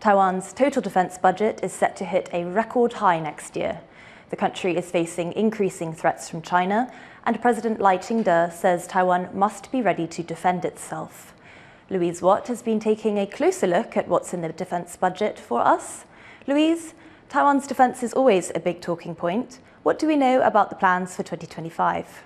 Taiwan's total defence budget is set to hit a record high next year. The country is facing increasing threats from China, and President Lai Ching-te says Taiwan must be ready to defend itself. Louise Watt has been taking a closer look at what's in the defence budget for us. Louise, Taiwan's defence is always a big talking point. What do we know about the plans for 2025?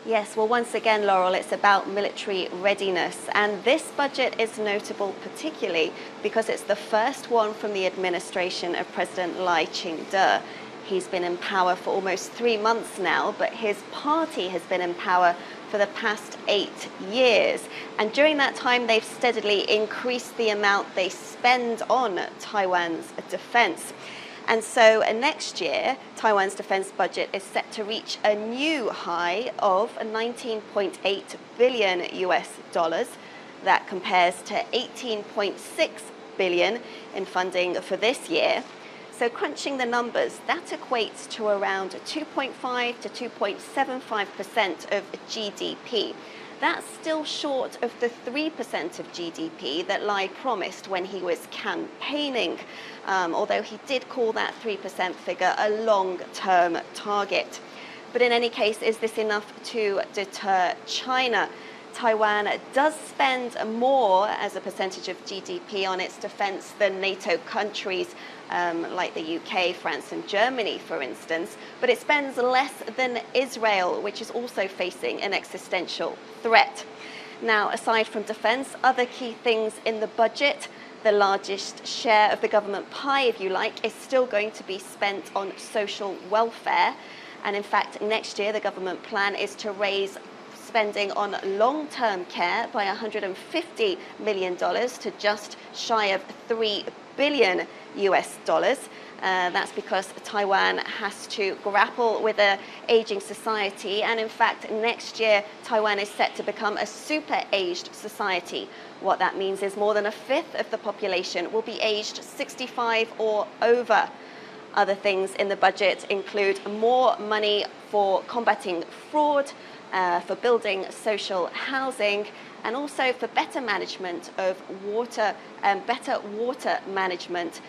Yes, well, once again, Laurel, it's about military readiness. And this budget is notable particularly because it's the first one from the administration of President Lai Ching-te. He's been in power for almost 3 months now, but his party has been in power for the past 8 years. And during that time, they've steadily increased the amount they spend on Taiwan's defense. And so next year, Taiwan's defense budget is set to reach a new high of 19.8 billion US dollars. That compares to 18.6 billion in funding for this year. So crunching the numbers, that equates to around 2.5 to 2.75% of GDP. That's still short of the 3% of GDP that Lai promised when he was campaigning, although he did call that 3% figure a long-term target. But in any case, is this enough to deter China? Taiwan does spend more as a percentage of GDP on its defense than NATO countries like the UK, France and Germany, for instance, but it spends less than Israel, which is also facing an existential threat. Now, aside from defense, other key things in the budget, the largest share of the government pie, if you like, is still going to be spent on social welfare. And in fact, next year, the government plan is to raise spending on long-term care by $150 million to just shy of 3 billion US dollars. That's because Taiwan has to grapple with an aging society, and in fact next year Taiwan is set to become a super-aged society. What that means is more than a fifth of the population will be aged 65 or over. Other things in the budget include more money for combating fraud, for building social housing, and also for better management of water, better water management.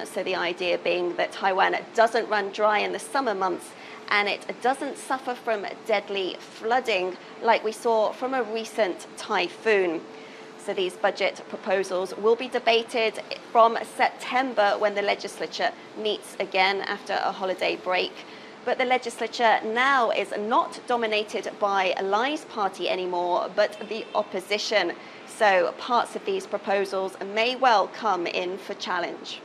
So the idea being that Taiwan doesn't run dry in the summer months and it doesn't suffer from deadly flooding like we saw from a recent typhoon. So these budget proposals will be debated from September when the legislature meets again after a holiday break. But the legislature now is not dominated by Lai's party anymore, but the opposition. So parts of these proposals may well come in for challenge.